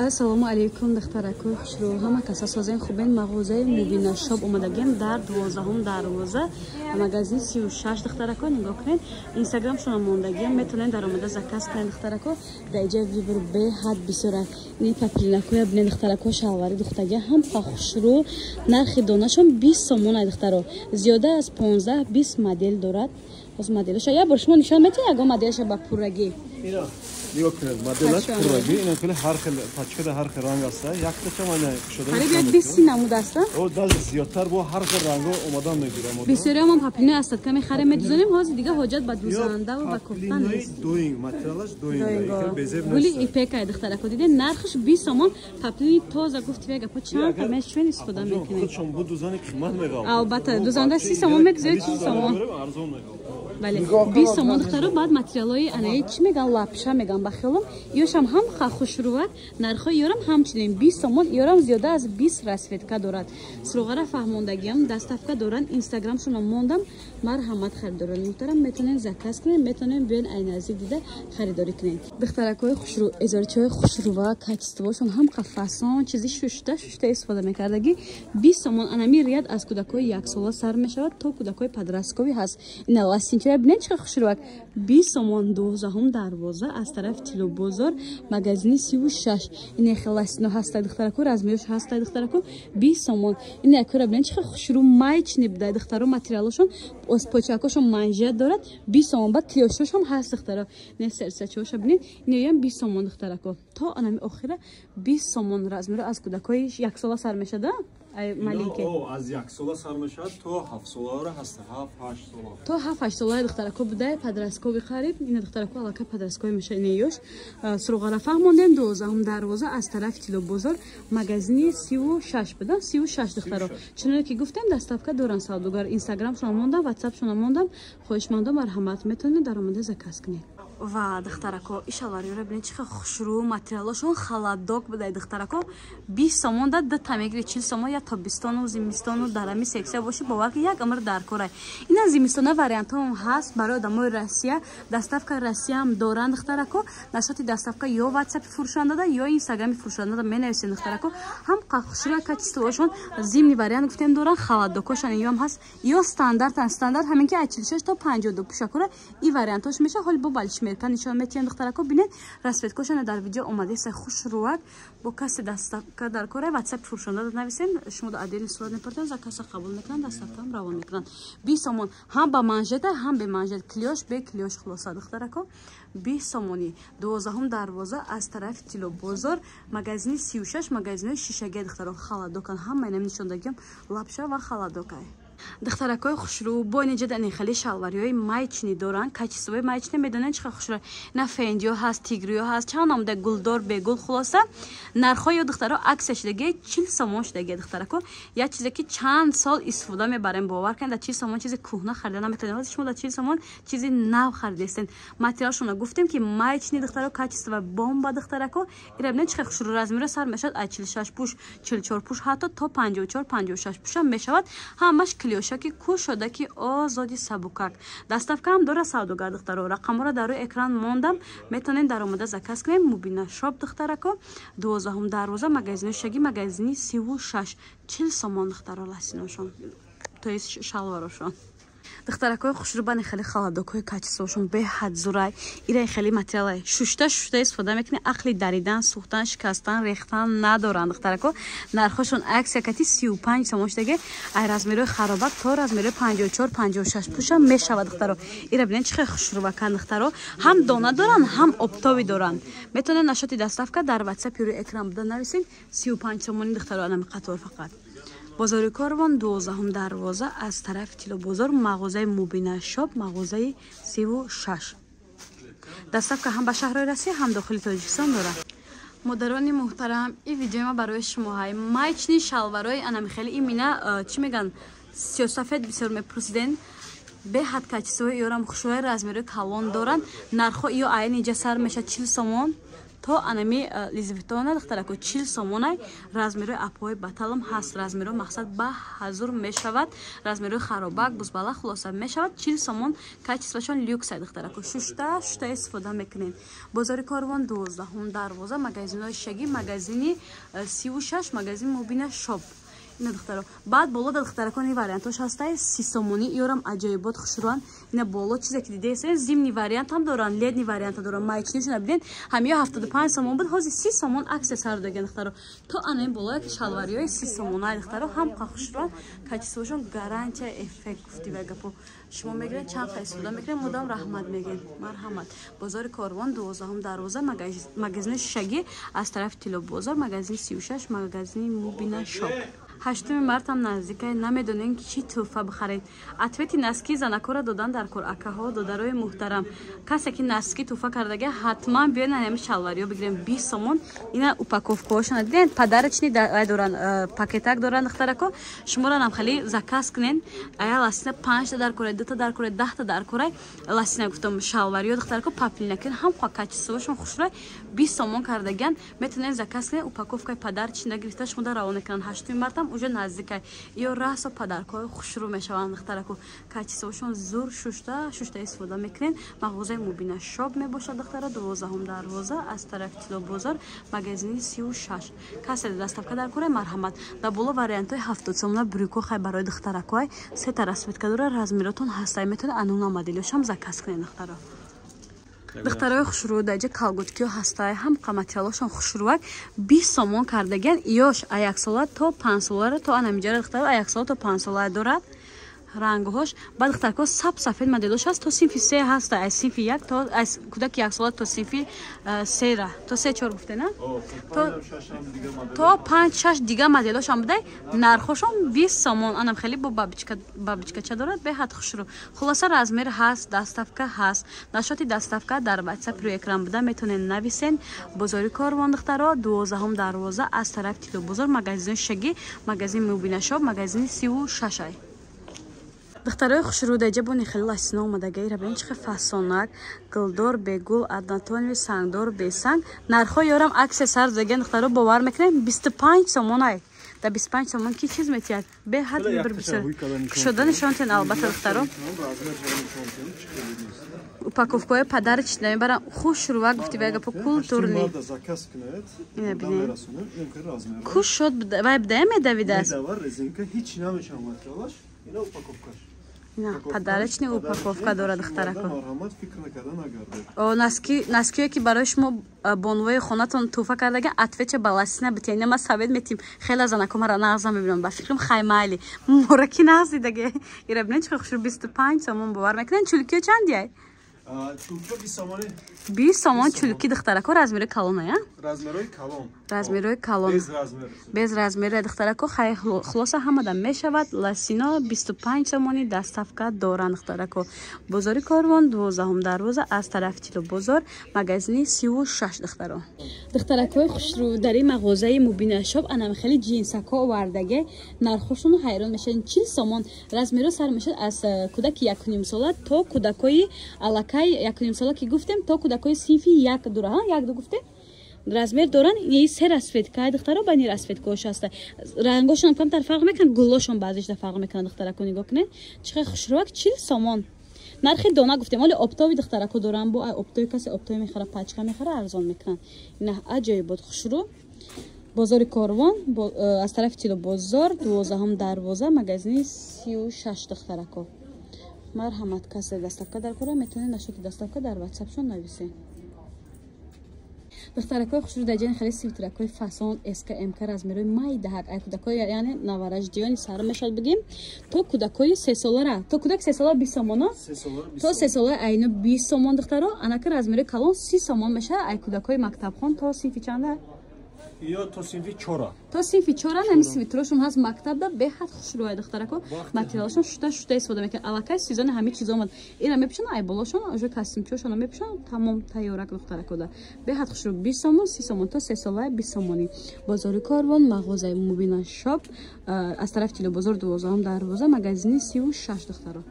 Ассалому алейкум духтаракои хушрӯ. Ҳама каса созен хубен. мағозаи Мубина шоп омадагем дар 12 дарвоза магазин 36 духтарако нигоҳ кунед. Инстаграм шуно мондагем метавонед дар омада заказ кунед духтарако. дар иҷои вибр беҳад бисёра ни папилинакоя бинед духтарако шалвари духтага ҳам хушрӯ. Нархи донашон 20 сомон ай духтаро. Зиёда аз 15-20 модел дорад. Аз моделаша я бор шумо нишон метавонед ягон моделаша ба пуррагӣ. نگاه کنید مدلش پررنگی اینا کلی هر خیلی پاچکه ده هر خیلی رنگ است یک تا چمانه شده قریب 20 نمود است او داز زیادتر با هر خیلی رنگو اومدن میگیرم بسیاری هم پاپلینه است که میخریم می‌دوزونیم حاضر دیگه حاجت به دوزنده و به کوفتن نیست دوینگ متریالش دوینگ بزرگ ولی ایپک ای دختره کو دیدین نرخش 20 سومون پاپلینی تازه گفت میگه پا چند کمش چون استفاده میکنه خودشون بود دوزنی قیمت میگم البته دوزنده 30 سومون میگذره 30 سومون ارزون میگم بله 20 سومون دختره بعد متریالای انایی چی میگن لپشه میگن بخیلم یوشم هم خوشروات نرخای یورم همچنین 20 سومون یورم زیاده از 20 رسوتکا دارد سروغره فهموندگیم دستافکا دارن اینستاگرام شون موندم مرحمت خریداران محترم میتونین زکاس کنین میتونین بیان ای نزدیک دیده خریداری کنین دخترکای خوشرو ازارچای خوشرو کاچستوشون هم قفاسون چیزی شوشته استفاده میکردگی 20 سومون انمی ریاد از کودکای یک ساله سر میشود تا کودکای پدرسکوی هست این لاستینچای ببینید چه خوشروک 20 سومون 12 دروازه از طرف تیلو بازار магазини 36 این خلاصینو هست دخترکو رزمیوش هست دخترکو 20 سومون این اکورا ببینید چه خوشرو مایچ نبدا دخترو ماتریالشون از پوچاکوشون منجه دارد 20 سومون بعد کلیوشش هم هست دخترا نه سرسچوش ببینید این هم 20 سومون دخترکو تا انمی آخره 20 سومون رزمیرو از کودکای یک ساله سر میشده مالینکه از یک ساله سر میشد تا 7 ساله را هست 7-8 ساله تا 7-8 ساله دخترکو بوده پدرسکو بخرید این دخترکو علاقه پدرسکو میشه نیوش سروغره فهموندن 12 دروازه از طرف تیلو بازار магазини 36 بده 36 دخترا چون که گفتم دستافکا دوران سوداگر اینستاگرام شما موندم واتساپ شما موندم خواهشمندم مرحمت میتونید در اومده زکاس کنید و دخترکو ایشالاری رو ببینید چه خوشرو ماتریالشون خلادوک بده دخترکو 20 سومون داد تمیگری 40 سومون یا تابستان و زمستان و درمی سکسیا باشه باور که یک امر در کاره اینا زمستان وریانت هم هست برای آدمای روسیه دستافکا روسیه هم دارن دخترکو نشاط دستافکا یا واتساپ فروشنده ده یا اینستاگرام فروشنده ده مینویسین دخترکو هم خوشرو کاچستوشون زمینی وریانت گفتن دارن خلادوکشون یا هم هست یا استاندارد همین که 46 تا 52 پوشاکوره این وریانتاش میشه حال با بالش میکنن نشون میتین دخترکو ببینید رسپتکوشون در ویدیو اومده سه خوشروات با کسی دستافکا در کاره واتساپ فروشنده ده نویسین شما در عدل صورت میپرتن زکاس قبول میکنن دستافکا هم روان میکنن 20 سومون هم با منژت هم به منژت کلیوش به کلیوش خلاصه دخترکو 20 سومونی 12 دروازه از طرف تیلو بازار магазини 36 магазини шишаге духтаро халадокан ҳама инам нишон дагем лапша ва халадокай духтаракои хушрӯ бо неҷадани хали шалвариҳои майчни доран качествои майчни медонен чиқа хушрӯ на фендио ҳаст тигриё ҳаст чанд номда гулдор бегул хулоса нархои духтаро аксия шудаги 40 сомон шудаги духтарако як чизе ки чанд сол истифода мебарем бовар кунед 40 сомон чизи кӯҳна харида наметавонед шумо 40 сомон чизи нав харидестен материалшона гуфтем ки майчни духтаро качество бомба духтарако ира бинед чиқа хушрӯ размиро сар мешавад 46 пуш 44 пуш ҳатто то 54 56 пушам мешавад ҳамаш клиошаки кушодаки озоди сабукак дастафка ҳам дора савдогар духтаро рақамро дар рӯи экран мондам метавонед дар омада заказ кунед мубина шоп духтарако 12 дарвоза магазини шаги магазини 36 40 сомон духтаро ласиношон то есть шалварошон духтаракои хушрубани хели халадокои качествошон беҳад зурай ира хели материалай шушта истифода мекунед ақли даридан сӯхтан шикастан рехтан надоранд духтарако нархошон аксия кати 35 сомон шудаги ай размирои харобак то размирои 54 56 пуша мешавад духтаро ира бинед чихе хушрубакан духтаро ҳам дона доранд ҳам обтоби доранд метавонед нашоти дастафка дар ватсапи рӯи экран буда нависед 35 сомони духтаро анами қатор фақат бозори корвон 12 дарвоза аз тарафи тило бозор мағозаи мубина шоп мағозаи 36 дастафка ҳам ба шаҳрои Россия ҳам дохили Тоҷикистон дорад модарони муҳтарам ин видеои ма барои шумоҳай майчни шалварои анамихели ин мина чӣ меган сиёсафед бисёр мепурсиден беҳад качествои ёрам хушрои размирои калон доранд нархо ё айни ҷа сар меша 40 сомон то анами лизвитона духтарако 40 сомонай размери апой баталам ҳаст размери мақсад ба ҳазур мешавад размери харобак бузбала хулоса мешавад 40 сомон качествашон люкс духтарако шушта истифода мекунем бозори Корвон 12 дарвоза магазинои шаги магазини 36 магазин мубина шоп ина духтаро баъд боло духтаракони вариантош ҳастай 30 сомони иёрам аҷоибот хушруан ина боло чизе ки дидесен зимни вариант ҳам доран ледни вариант доран маечнишона биден ҳамиё 75 сомон буд ҳозир 30 сомон аксессар даган духтаро то анаин боло ки шалвариёи 30 сомонай духтаро ҳам хушруан качествошон гарантия эффект гуфтива гапо шумо мегирен чанд қа истифода мекунем мудом раҳмат мегӯем марҳамат бозори Корвон 12 дарвоза магазини шаги аз тарафи Тило бозор магазини 36 магазини мубина шоп 8 март ҳам наздикай намедонем чӣ тӯҳфа бихаред ответи наски занакора додан дар кор акаҳо додарои муҳтарам касе ки наски тӯҳфа кардага ҳатман биён ҳами шалвариё бигирем 20 сомон ина упаковкаҳошона диден подарочни доран пакетак доран духтарако шуморо нам хали заказ кунен ая ласина 5 та дар корай 2 та дар корай 10 та дар корай ласина гуфтам шалвариё духтарако паплинакин ҳам качествошон хушрой 20 сомон кардаган метонен заказ кунен упаковкаи подарочни гирифта шумода равона кунан 8 март уже наздикай иё расо падаркои хушрӯ мешаванд духтарако качествошон зур шушта истифода мекунен мағозаи мубина шоп мебошад духтара 12 дарвоза аз тарафи Тило бозор магазини 36 касе доставка дар кора марҳамат да боло вариантои 70 сомона брюко хай барои духтаракои се тарасветка дора размеротон ҳастай метавонед ануна моделиошам заказ кунед духтаро духтарои хушрӯ даҷа калгуткиё ҳастай ҳам қаматиялошон хушрӯак 20 сомон кардаган иёш а 1 сола то 5 солара то анамиҷара духтаро а 1 сола то 5 сола дорад рангҳош ба духтарко саб сафед моделош ҳаст то синфи 3 ҳаста аз синфи 1 то аз кудаки 1 сола то синфи 3 ра то 3-4 гуфтена то 5-6 дига моделош ам будай нархошон 20 сомон анам хеле бо бабичкача дорад беҳад хушрӯ хулоса размер ҳаст доставка ҳаст нашоти доставка дар WhatsApp рӯи экран буда метонен нависен бозори Корвон духтаро 12 дарвоза аз тарафи Тило бозор магазини шаги магазини мубина шоп магазини 36 духтарои хушрӯ даҷа бони хеле ласина омадагаи рабин чихе фасонак гулдор бегул аднатони сангдор бесанг нархҳо ёрам аксессар даган духтаро бовар мекунем 25 сомонай да 25 сомон ки чиз метиҳад беҳад бисёр кушоданишонтен албатта духтаро упаковкаҳои падарочни мебарам хушрӯа гуфтива гапо културни ина бинем куш шод вай бидая медавидааст ина падарочни упаковка дорад духтарако наскиё ки барои шумо бонувои хонатон тӯҳфа кардаган отвеча ба ласина битиен ма савед метим хеле занако мара нағза мебинам ба фикрам хаймайли мора ки нағзидаге ира бинен чихе хушрӯ 25 сомон бовар мекунен чулкиё чандияй 20 сомон чулки духтарако размери калоная размерои калон без размери духтарако хай хулоса ҳамада мешавад ласино 25 сомони доставка доранд духтарако бозори Корвон 12 дарвоза аз тарафи Тило бозор магазини 36 духтаро духтаракои хушрӯ дар ин мағозаи мубина шоп анам хели ҷинсако овардаге нархошон ҳайрон мешавед 40 сомон размеро сар мешавад аз кудаки 1.5 сола то кудакои алакай 1.5 сола ки гуфтем то кудакои синфи 1 дора ҳа 1 ду гуфтем размер доран ин се расветка духтаро ба ин расветкаош аста рангошон камтар фарқ мекунад гулошон баъзишда фарқ мекунад духтарако нигоҳ кунед чихе хушрӯак 40 сомон нархи дона гуфтем оли оптови духтарако доран бо оптови касе оптови мехара пачка мехара арзон мекунад ина аҷоибот хушрӯ бозори Корвон аз тарафи Тило бозор 12 дарвоза магазини 36 духтарако марҳамат касе доставка дар кора метавонед нашоти доставка дар WhatsApp-шон нависен духтаракои хушрӯ даҷани хеле свитеракои фасон СКМК размерои май даҳад ай кудакои яъне навараждиёни сар мешавад бигем то кудакои 3 солара то кудаки 3 сола 20 сомона то 3 сола айно 20 сомон духтаро анака размерои калон 30 сомон мешавад ай кудакои мактабхон то синфи чанда ё то синфи 4 то синфи 4 нами свитрошон ҳаст мактабда беҳад хушрӯай духтарако материалшон шута истифода мекунад алакай сезони ҳамин чиз омад ира мепӯшанд ай болошон уже костюмчиошон мепӯшанд тамом тайёрак духтарако да беҳад хушрӯ 20 сомон 30 сомон то 3 солаи 20 сомони бозори Корвон мағозаи мубина шоп аз тарафи Тило бозор 12 дарвоза магазини 36 духтаро